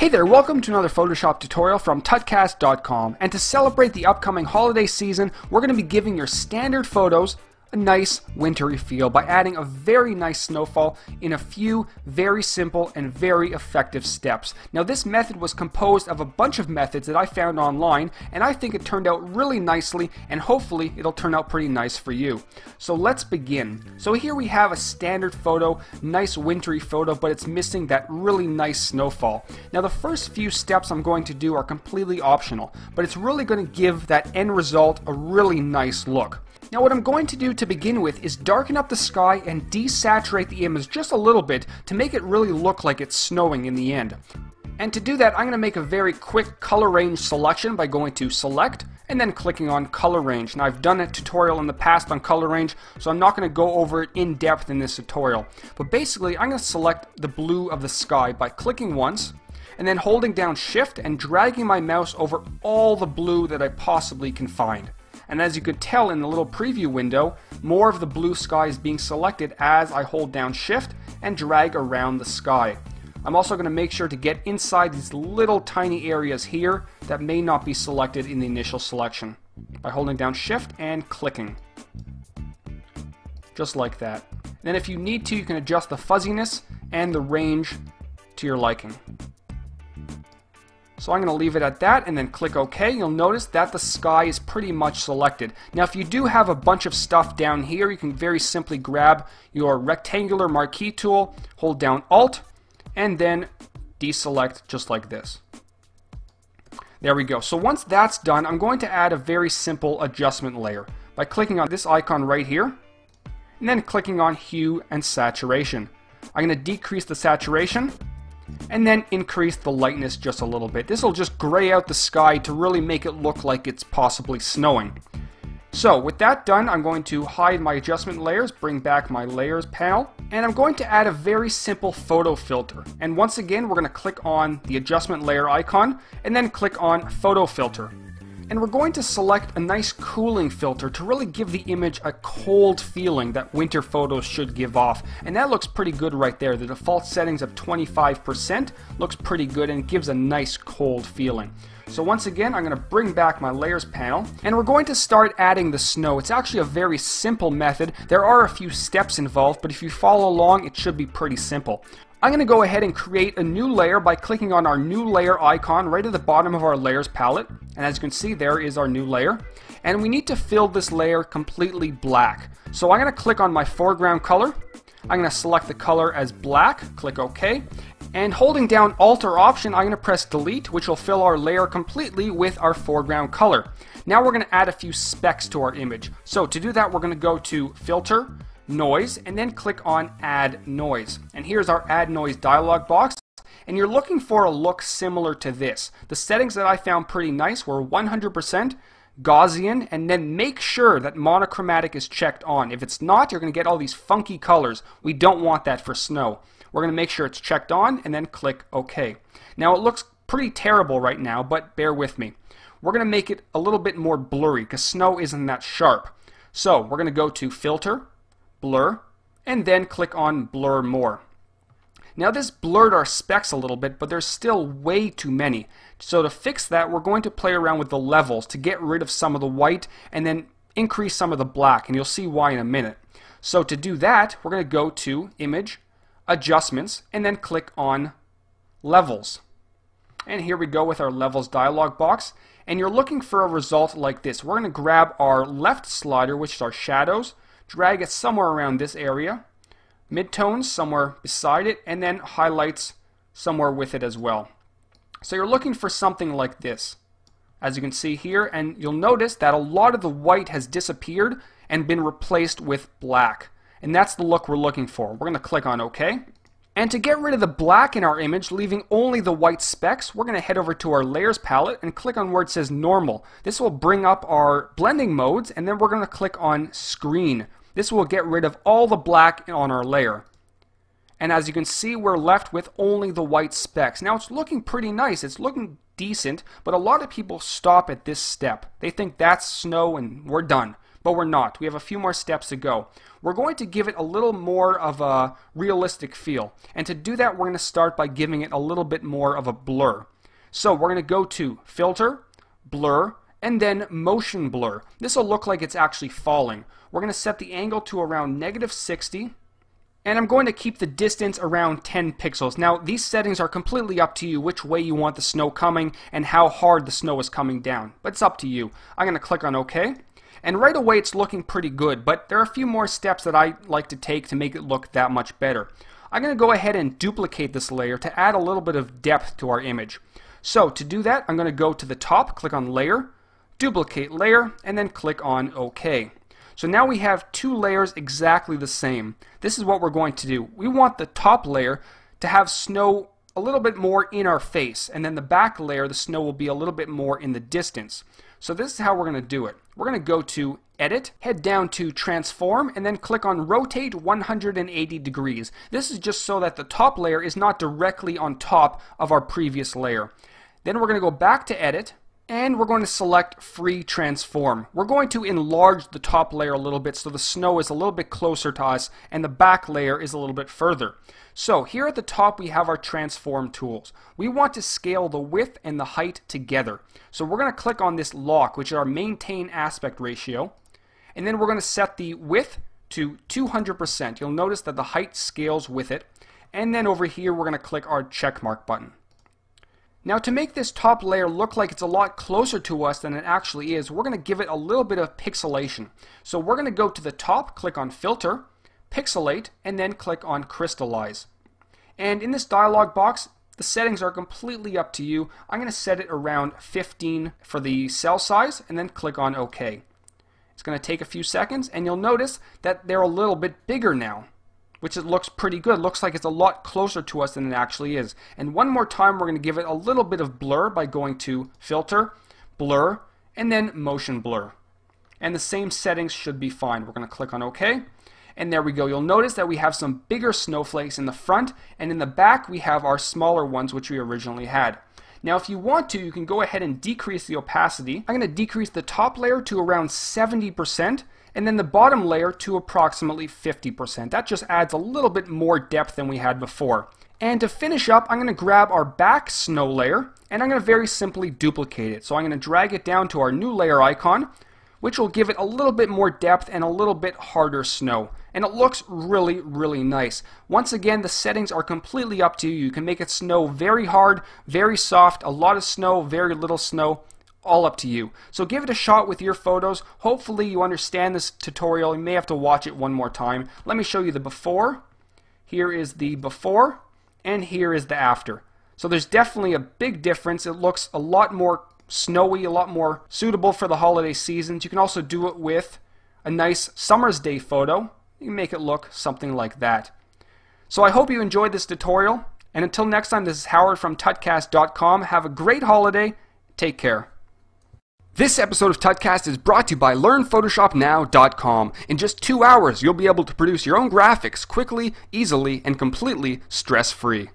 Hey there, welcome to another Photoshop tutorial from tutcast.com, and to celebrate the upcoming holiday season, we're going to be giving your standard photos a nice wintry feel by adding a very nice snowfall in a few very simple and very effective steps. Now this method was composed of a bunch of methods that I found online, and I think it turned out really nicely, and hopefully it'll turn out pretty nice for you. So let's begin. So here we have a standard photo, nice wintry photo, but it's missing that really nice snowfall. Now the first few steps I'm going to do are completely optional, but it's really going to give that end result a really nice look. Now what I'm going to do to begin with is darken up the sky and desaturate the image just a little bit to make it really look like it's snowing in the end. And to do that, I'm going to make a very quick color range selection by going to Select and then clicking on Color Range. Now I've done a tutorial in the past on color range, so I'm not going to go over it in depth in this tutorial. But basically, I'm going to select the blue of the sky by clicking once and then holding down Shift and dragging my mouse over all the blue that I possibly can find. And as you could tell in the little preview window, more of the blue sky is being selected as I hold down Shift and drag around the sky. I'm also going to make sure to get inside these little tiny areas here that may not be selected in the initial selection by holding down Shift and clicking. Just like that. Then if you need to, you can adjust the fuzziness and the range to your liking. So I'm going to leave it at that and then click OK. You'll notice that the sky is pretty much selected. Now if you do have a bunch of stuff down here, you can very simply grab your rectangular marquee tool, hold down Alt, and then deselect just like this. There we go. So once that's done, I'm going to add a very simple adjustment layer by clicking on this icon right here and then clicking on Hue and Saturation. I'm going to decrease the saturation and then increase the lightness just a little bit. This will just gray out the sky to really make it look like it's possibly snowing. So with that done, I'm going to hide my adjustment layers, bring back my layers panel, and I'm going to add a very simple photo filter. And once again, we're going to click on the adjustment layer icon and then click on photo filter. And we're going to select a nice cooling filter to really give the image a cold feeling that winter photos should give off. And that looks pretty good right there. The default settings of 25% looks pretty good and it gives a nice cold feeling. So once again, I'm going to bring back my layers panel and we're going to start adding the snow. It's actually a very simple method. There are a few steps involved, but if you follow along, it should be pretty simple. I'm going to go ahead and create a new layer by clicking on our new layer icon right at the bottom of our layers palette. And as you can see, there is our new layer. And we need to fill this layer completely black. So I'm going to click on my foreground color. I'm going to select the color as black, click OK. And holding down Alt or Option, I'm going to press Delete, which will fill our layer completely with our foreground color. Now we're going to add a few specks to our image. So to do that, we're going to go to Filter, Noise, and then click on Add Noise. And here's our Add Noise dialog box. And you're looking for a look similar to this. The settings that I found pretty nice were 100%, Gaussian, and then make sure that monochromatic is checked on. If it's not, you're going to get all these funky colors. We don't want that for snow. We're going to make sure it's checked on and then click OK. Now it looks pretty terrible right now, but bear with me. We're going to make it a little bit more blurry because snow isn't that sharp. So we're going to go to Filter, Blur, and then click on Blur More. Now this blurred our specks a little bit, but there's still way too many. So to fix that, we're going to play around with the levels to get rid of some of the white and then increase some of the black, and you'll see why in a minute. So to do that, we're going to go to Image, Adjustments, and then click on Levels. And here we go with our Levels dialog box, and you're looking for a result like this. We're going to grab our left slider, which is our shadows, drag it somewhere around this area, midtones somewhere beside it, and then highlights somewhere with it as well. So you're looking for something like this, as you can see here, and you'll notice that a lot of the white has disappeared and been replaced with black. And that's the look we're looking for. We're going to click on OK. And to get rid of the black in our image, leaving only the white specks, we're going to head over to our layers palette and click on where it says Normal. This will bring up our blending modes, and then we're going to click on Screen. This will get rid of all the black on our layer. And as you can see, we're left with only the white specks. Now it's looking pretty nice. It's looking decent, but a lot of people stop at this step. They think that's snow and we're done. but we're not. We have a few more steps to go. We're going to give it a little more of a realistic feel. And to do that, we're going to start by giving it a little bit more of a blur. So we're going to go to Filter, Blur, and then Motion Blur. This will look like it's actually falling. We're going to set the angle to around -60. And I'm going to keep the distance around 10 pixels. Now, these settings are completely up to you which way you want the snow coming and how hard the snow is coming down. But it's up to you. I'm going to click on OK. And right away it's looking pretty good, but there are a few more steps that I like to take to make it look that much better. I'm going to go ahead and duplicate this layer to add a little bit of depth to our image. So to do that, I'm going to go to the top, click on Layer, Duplicate Layer, and then click on OK. So now we have two layers exactly the same. This is what we're going to do. We want the top layer to have snow a little bit more in our face, and then the back layer, the snow will be a little bit more in the distance. So this is how we're going to do it. We're going to go to Edit, head down to Transform, and then click on Rotate 180 degrees. This is just so that the top layer is not directly on top of our previous layer. Then we're going to go back to Edit, and we're going to select Free Transform. We're going to enlarge the top layer a little bit so the snow is a little bit closer to us and the back layer is a little bit further. So here at the top we have our transform tools. We want to scale the width and the height together. So we're going to click on this lock, which is our maintain aspect ratio, and then we're going to set the width to 200%. You'll notice that the height scales with it, and then over here we're going to click our check mark button. Now to make this top layer look like it's a lot closer to us than it actually is, we're going to give it a little bit of pixelation. So we're going to go to the top, click on Filter, Pixelate, and then click on Crystallize. And in this dialog box, the settings are completely up to you. I'm going to set it around 15 for the cell size, and then click on OK. It's going to take a few seconds, and you'll notice that they're a little bit bigger now, which it looks pretty good. Looks like it's a lot closer to us than it actually is. And one more time we're going to give it a little bit of blur by going to Filter, Blur, and then Motion Blur. And the same settings should be fine. We're going to click on OK. And there we go. You'll notice that we have some bigger snowflakes in the front, and in the back we have our smaller ones which we originally had. Now if you want to, you can go ahead and decrease the opacity. I'm going to decrease the top layer to around 70%. And then the bottom layer to approximately 50%. That just adds a little bit more depth than we had before. And to finish up, I'm going to grab our back snow layer, and I'm going to very simply duplicate it. So I'm going to drag it down to our new layer icon, which will give it a little bit more depth and a little bit harder snow. And it looks really, really nice. Once again, the settings are completely up to you. You can make it snow very hard, very soft, a lot of snow, very little snow. All up to you. So give it a shot with your photos. Hopefully you understand this tutorial. You may have to watch it one more time. Let me show you the before. Here is the before, and here is the after. So there's definitely a big difference. It looks a lot more snowy, a lot more suitable for the holiday seasons. You can also do it with a nice summer's day photo. You can make it look something like that. So I hope you enjoyed this tutorial, and until next time, this is Howard from tutcast.com. Have a great holiday. Take care. This episode of Tutcast is brought to you by LearnPhotoshopNow.com. In just 2 hours, you'll be able to produce your own graphics quickly, easily, and completely stress-free.